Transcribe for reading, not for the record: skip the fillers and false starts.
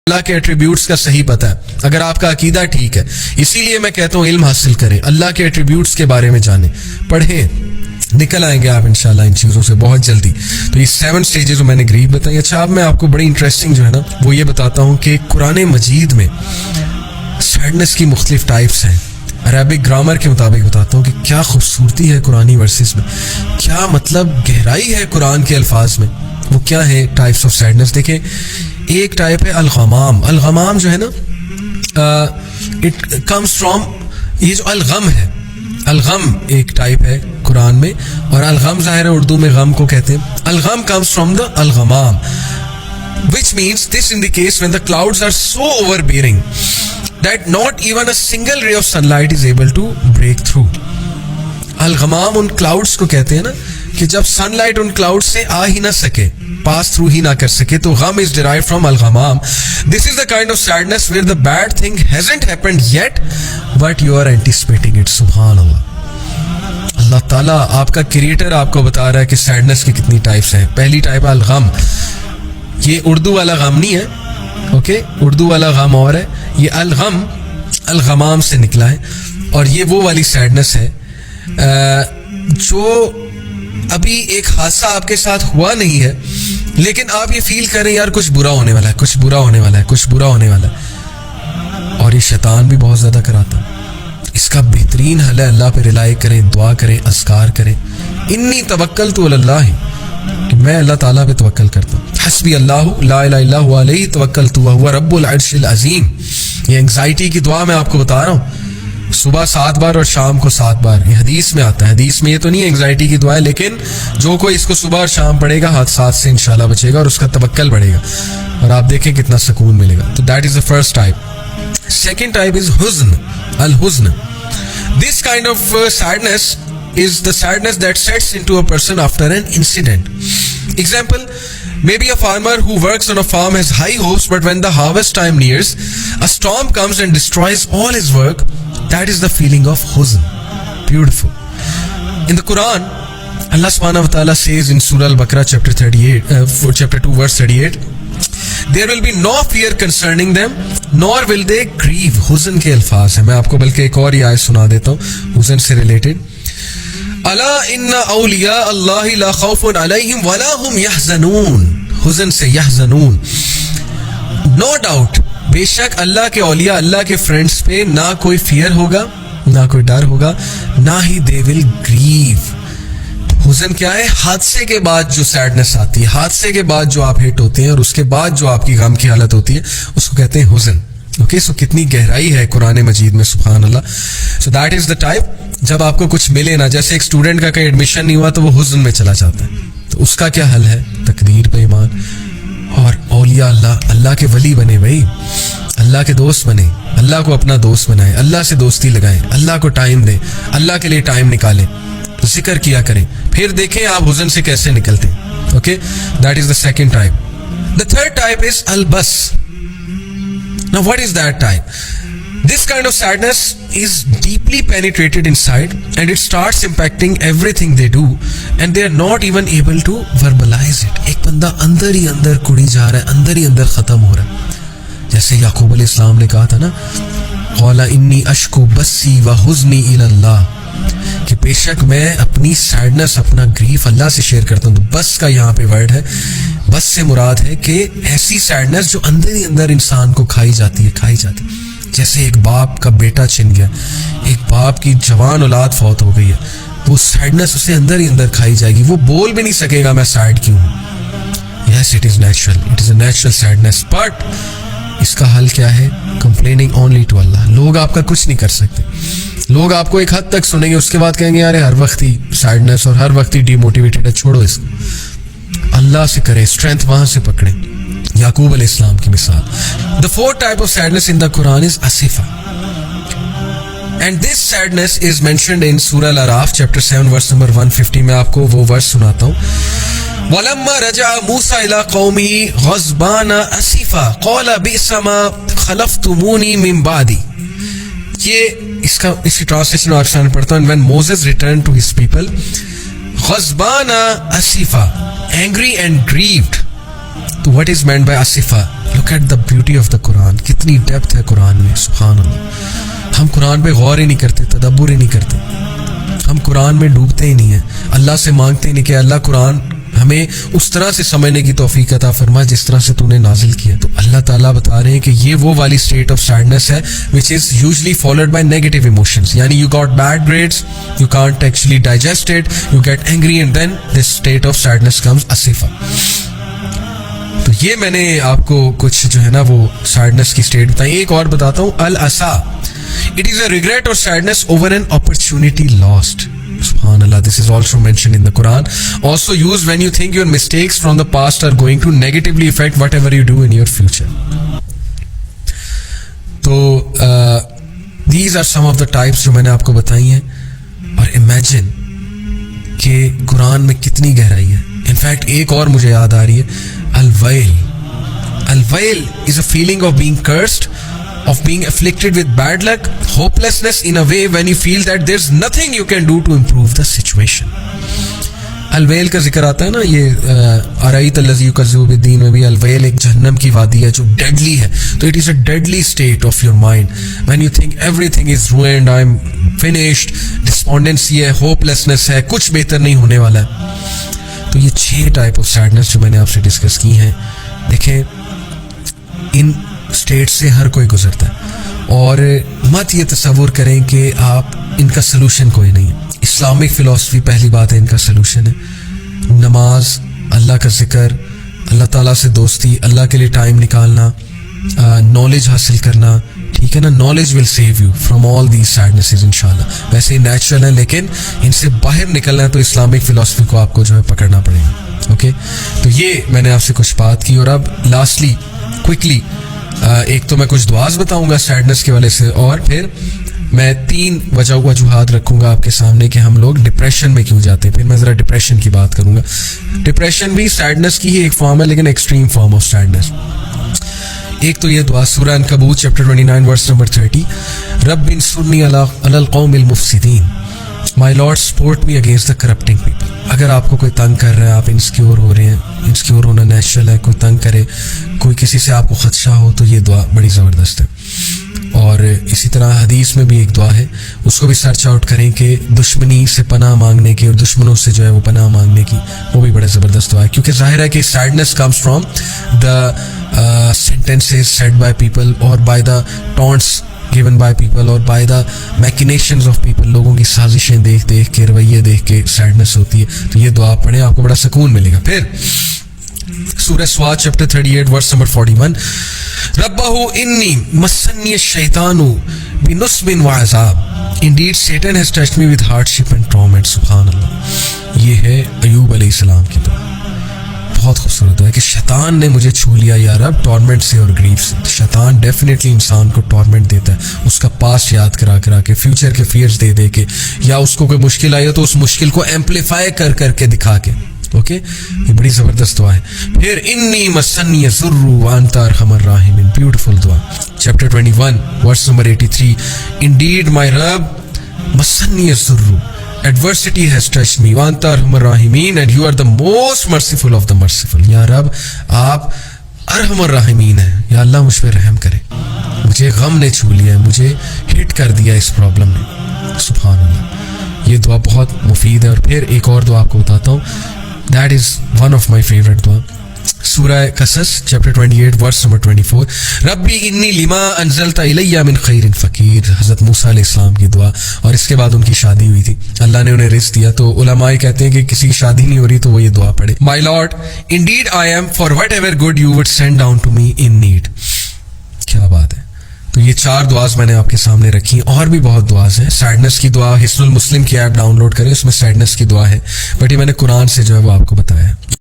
اللہ کے ایٹریبیوٹس کا صحیح پتہ ہے، اگر آپ کا عقیدہ ٹھیک ہے. اسی لیے میں کہتا ہوں علم حاصل کریں، اللہ کے ایٹریبیوٹس کے بارے میں جانیں، پڑھیں، نکل آئیں گے آپ انشاءاللہ ان چیزوں سے بہت جلدی. تو یہ 7 سٹیجز جو میں نے گریف بتائی. اچھا اب میں آپ کو بڑی انٹرسٹنگ جو ہے نا وہ یہ بتاتا ہوں کہ قرآن مجید میں سیڈنس کی مختلف ٹائپس ہیں. عربک گرامر کے مطابق بتاتا ہوں کہ کیا خوبصورتی ہے قرآنی ورسز میں، کیا مطلب گہرائی ہے قرآن کے الفاظ میں. وہ کیا ہے ٹائپس آف سیڈنس؟ دیکھیں، ایک ٹائپ ہے الغمام. الغمام جو ہے نا اٹ کمز فرام، یہ جو الغم ہے، الغم ایک ٹائپ ہے قرآن میں، اور الغم ظاہر ہے اردو میں غم کو کہتے ہیں. الغم comes from the الغمام which means this indicates when the clouds are so overbearing that not even a single ray of sunlight is able to break through. الغمام ان کلاؤڈس کو کہتے ہیں نا کہ جب سن لائٹ ان کلاؤڈ سے آ ہی نہ سکے، پاس تھرو ہی نہ کر سکے، تو غم از derived from الغمام. This is the kind of sadness where the bad thing hasn't happened yet but you are anticipating it. سبحان اللہ. اللہ تعالیٰ آپ کا کریٹر آپ کو بتا رہا ہے کہ سیڈنس کی کتنی ٹائپس ہیں. پہلی ٹائپ ہے الغم. یہ اردو والا غم نہیں ہے، اوکے، اردو والا غم اور ہے، یہ الغم الغمام سے نکلا ہے. اور یہ وہ والی سیڈنس ہے جو ابھی ایک حادثہ آپ کے ساتھ ہوا نہیں ہے لیکن آپ یہ فیل کریں یار کچھ برا ہونے والا ہے، کچھ برا ہونے والا ہے، کچھ برا ہونے والا ہے. اور یہ شیطان بھی بہت زیادہ کراتا ہے. اس کا بہترین حل ہے اللہ پہ رلائی کریں، دعا کریں، اذکار کریں. انی توکلت علی اللہ، کہ میں اللہ تعالیٰ پہ توکل کرتا ہوں. حسبی اللہ لا الہ الا هو علیہ توکلت وہو رب العرش العظیم. یہ انگزائٹی کی دعا میں آپ کو بتا رہا ہوں، صبح 7 بار اور شام کو 7 بار. یہ حدیث میں آتا ہے. حدیث میں یہ تو نہیں انگزائٹی کی دعا ہے، لیکن جو کوئی اس کو صبح اور شام پڑھے گا حادثات سے انشاءاللہ بچے گا اور اس کا توکل بڑھے گا، اور آپ دیکھیں کتنا سکون ملے گا. تو that is the first type. Second type is حزن، الحزن. This kind of sadness is the sadness that sets into a person after an incident. Example, maybe a farmer who works on a farm has high hopes, but when the harvest time nears, a storm comes and destroys all his work. That is the feeling of huzn. Beautiful. In the Quran, Allah subhanahu wa ta'ala says in Surah Al-Baqarah chapter 2 verse 38, there will be no fear concerning them nor will they grieve. حزن کے الفاظ ہیں. میں آپ کو بلکہ ایک اور آیت سنا دیتا ہوں حزن سے ریلیٹڈ. الا ان اولیاء اللہ لا خوف علیہم ولا هم يحزنون. حزن سے یحزنون. نو ڈاؤٹ، بے شک اللہ کے اولیاء، اللہ کے فرینڈس پہ نہ کوئی فیئر ہوگا، نہ کوئی ڈر ہوگا، نہ ہی دے ول گریو. حزن کیا ہے؟ حادثے کے بعد جو سیڈنس آتی ہے، حادثے کے بعد جو آپ ہٹ ہوتے ہیں اور اس کے بعد جو آپ کی غم کی حالت ہوتی ہے اس کو کہتے ہیں حزن. اوکے، سو کتنی گہرائی ہے قرآن مجید میں، سبحان اللہ. So that is the type جب آپ کو کچھ ملے نا، جیسے ایک اسٹوڈنٹ کا کہیں ایڈمیشن نہیں ہوا تو وہ حزن میں چلا جاتا ہے. تو اس کا کیا حل ہے؟ تقدیر پہ ایمان اور اولیاء اللہ، اللہ کے ولی بنے بھائی، اللہ کے دوست بنے، اللہ کو اپنا دوست بنائیں، اللہ سے دوستی لگائیں، اللہ کو ٹائم دیں، اللہ کے لیے ٹائم نکالیں، ذکر کیا کریں، پھر دیکھیں آپ حزن سے کیسے نکلتے ہیں. Okay, that is the second type. The third type is البس. Now what is that type? This kind of sadness is deeply penetrated inside and it starts impacting everything they do and they are not even able to verbalize it. ایک بندہ اندر ہی اندر کڑی جا رہا ہے، اندر ہی اندر ختم ہو رہا ہے. جیسے یعقوب علیہ السلام نے کہا تھا نا، قال انی اشکو بسی وحزنی الی اللہ، کہ بے شک میں اپنی سیڈنس، اپنا گریف اللہ سے شیئر کرتا ہوں. تو بس کا یہاں پہ ورڈ ہے، بس سے مراد ہے کہ ایسی سیڈنس جو اندر ہی اندر انسان کو کھائی جاتی ہے. جیسے ایک باپ کا بیٹا چھن گیا، ایک باپ کی جوان اولاد فوت ہو گئی ہے، وہ سیڈنس اسے اندر ہی اندر کھائی جائے گی. وہ بول بھی نہیں سکے گا میں سیڈ کیوں ہوں. Yes, it is natural, it is a natural sadness. But اس کا حل کیا ہے؟ Complaining only to Allah. لوگ آپ کا کچھ نہیں کر سکتے. لوگ آپ کو ایک حد تک سنیں گے، اس کے بعد کہیں گے یار ہر وقت ہی سیڈنس اور ہر وقت ہی ڈی موٹیویٹڈ ہے، چھوڑو اس کو. اللہ سے کریں، اسٹرینتھ وہاں سے پکڑیں. یعقوب علیہ السلام کی مثال. The fourth type of sadness in the Quran is asifa. And this sadness is mentioned in Surah Al-Araf chapter 7 verse number 150. میں آپ کو وہ ورس سناتا ہوں. وَلَمَّا رَجَعَ مُوسَى إِلَىٰ قَوْمِهِ غَضْبَانَ أَسِفًا قَالَ بِئْسَ مَا خَلَفْتُمُونِي مِن بَعْدِي. یہ اس کی ٹرانسلیشن اور اکثر پڑھتا ہوں. When Moses returned to his people, غضبان اسفا, angry and grieved. So what is meant by asifa? Look at the beauty of the Quran, کتنی ڈیپتھ ہے قرآن میں, سبحان اللہ. ہم قرآن پہ غور ہی نہیں کرتے, تدبر ہی نہیں کرتے, ہم قرآن میں ڈوبتے ہی نہیں ہیں, اللہ سے مانگتے ہی نہیں کہ اللہ قرآن ہمیں اس طرح سے سمجھنے کی توفیق عطا فرما جس طرح سے تو نے نازل کیا. تو اللہ تعالیٰ بتا رہے ہیں کہ یہ وہ والی اسٹیٹ آف سیڈنس ہے which is usually followed by negative emotions. یعنی you got bad grades, you can't actually digest it, you get angry and then this state of sadness comes asifa. تو یہ میں نے آپ کو کچھ جو ہے نا وہ سیڈنس کی اسٹیٹ بتائی. ایک اور بتاتا ہوں, الاسا, it is a regret or sadness over an opportunity lost. SubhanAllah, this is also mentioned in the Quran. Also used when you think your mistakes from the past are going to negatively affect whatever you do in your future. تو these are some of the types جو میں نے آپ کو بتائی ہیں. اور imagine کہ قرآن میں کتنی گہرائی ہے. In fact ایک اور مجھے یاد آ رہی ہے, الویل. الویل is a feeling of being cursed, of being afflicted with bad luck, hopelessness in a way when you feel that there's nothing you can do to improve the situation. الویل کا ذکر آتا ہے نا, یہ ارایت الذی یکذب بالدین میں بھی الویل ایک جہنم کی وادی ہے جو ڈیڈلی ہے. تو it is a deadly state of your mind when you think everything is ruined, I am finished, despondency ہے, ہوپلیسنس ہے, کچھ بہتر نہیں ہونے والا ہے. تو یہ 6 ٹائپ آف سیڈنس جو میں نے آپ سے ڈسکس کی ہیں. دیکھیں ان اسٹیٹ سے ہر کوئی گزرتا ہے, اور مت یہ تصور کریں کہ آپ ان کا سلوشن کوئی نہیں ہے. اسلامک فلاسفی پہلی بات ہے ان کا سلوشن ہے. نماز, اللہ کا ذکر, اللہ تعالیٰ سے دوستی, اللہ کے لیے ٹائم نکالنا, نالج حاصل کرنا, ٹھیک ہے نا. Knowledge will save you from all these sadnesses انشاءاللہ. ویسے ہی نیچرل ہیں لیکن ان سے باہر نکلنا ہے تو اسلامک فلاسفی کو آپ کو جو ہے پکڑنا پڑے گا. اوکے, تو یہ میں نے آپ سے کچھ بات کی. اور اب لاسٹلی کوئکلی ایک تو میں کچھ دعاز بتاؤں گا سیڈنس کے والے سے, اور پھر میں 3 وجوہات رکھوں گا آپ کے سامنے کہ ہم لوگ ڈپریشن میں کیوں جاتے ہیں. پھر میں ذرا ڈپریشن کی بات کروں گا. ڈپریشن بھی سیڈنس کی ہی ایک فارم ہے لیکن ایکسٹریم فارم آف سیڈنس. ایک تو یہ دعا سورہ عنکبوت چیپٹر 29 ورس نمبر 30, رب انصرنی علی القوم المفسدین, my lord support me against the corrupting people. اگر آپ کو کوئی تنگ کر رہا ہے, آپ انسیکیور ہو رہے ہیں, انسیکیور ہونا نیچرل ہے, کوئی تنگ کرے, کوئی کسی سے آپ کو خدشہ ہو, تو یہ دعا بڑی زبردست ہے. اور اسی طرح حدیث میں بھی ایک دعا ہے, اس کو بھی سرچ آؤٹ کریں کہ دشمنی سے پناہ مانگنے کی اور دشمنوں سے جو ہے وہ پناہ مانگنے کی, وہ بھی بڑے زبردست دعا ہے. کیونکہ ظاہر ہے کہ sadness comes from the sentences said by people اور by the taunts given by people اور by the machinations of people. لوگوں کی سازشیں دیکھ دیکھ کے, رویے دیکھ کے سیڈنس ہوتی ہے. تو یہ دعا پڑھیں, آپ کو بڑا سکون ملے گا. پھر سورہ سواد چیپٹر 38 ورس نمبر 41, ربہ انی مسنی الشیطان بنصب وعذاب, indeed Satan has touched me with hardship and torment. سبحان اللہ. یہ ہے ایوب علیہ السلام کی دعا. بہت خوبصورت ہے کہ شیطان نے مجھے چھو لیا یا رب ٹورمنٹ سے اور گریف سے. شیطان ڈیفینیٹلی انسان کو ٹورمنٹ دیتا ہے, اس کا پاسٹ یاد کرا کرا کے, فیوچر کے فیئرز دے دے کے, یا اس کو کوئی مشکل آئی ہے تو اس مشکل کو ایمپلیفائی کر کر کے دکھا کے. اوکے, یہ بڑی زبردست دعا ہے. پھر انی مسنی الضر وانت ارحم الراحمین, بیوٹیفل دعا چیپٹر 21 ورس نمبر 83, انڈیڈ مائی رب مسنی الضر, adversity has touched me وانت ارحم الراحمین and you are the most merciful of the merciful. یا رب آپ ارحم الراحمین ہیں, یا اللہ مجھ پہ رحم کرے, مجھے غم نے چھو لیا ہے, مجھے ہٹ کر دیا اس پرابلم نے. سبحان اللہ, یہ دعا بہت مفید ہے. اور پھر ایک اور دعا آپ کو بتاتا ہوں, that is one of my favorite دعا, سورہ قصص چیپٹر 28 ورس نمبر 24, ربی انی لما انزلت الی من خیر فقیر. حضرت موسیٰ علیہ السلام کی دعا. اور اس کے بعد ان کی شادی ہوئی تھی, اللہ نے انہیں رزق دیا. تو علماء کہتے ہیں کہ کسی کی شادی نہیں ہو رہی تو وہ یہ دعا پڑھے, my lord indeed I am for whatever good you would send down to me in need. کیا بات ہے. تو یہ 4 دعاز میں نے آپ کے سامنے رکھی. اور بھی بہت دعاز ہیں. سیڈنس کی دعا حصن المسلم کی ایپ ڈاؤن لوڈ کریں, اس میں سیڈنس کی دعا ہے, بٹ یہ میں نے قرآن سے جو ہے وہ آپ کو بتایا ہے.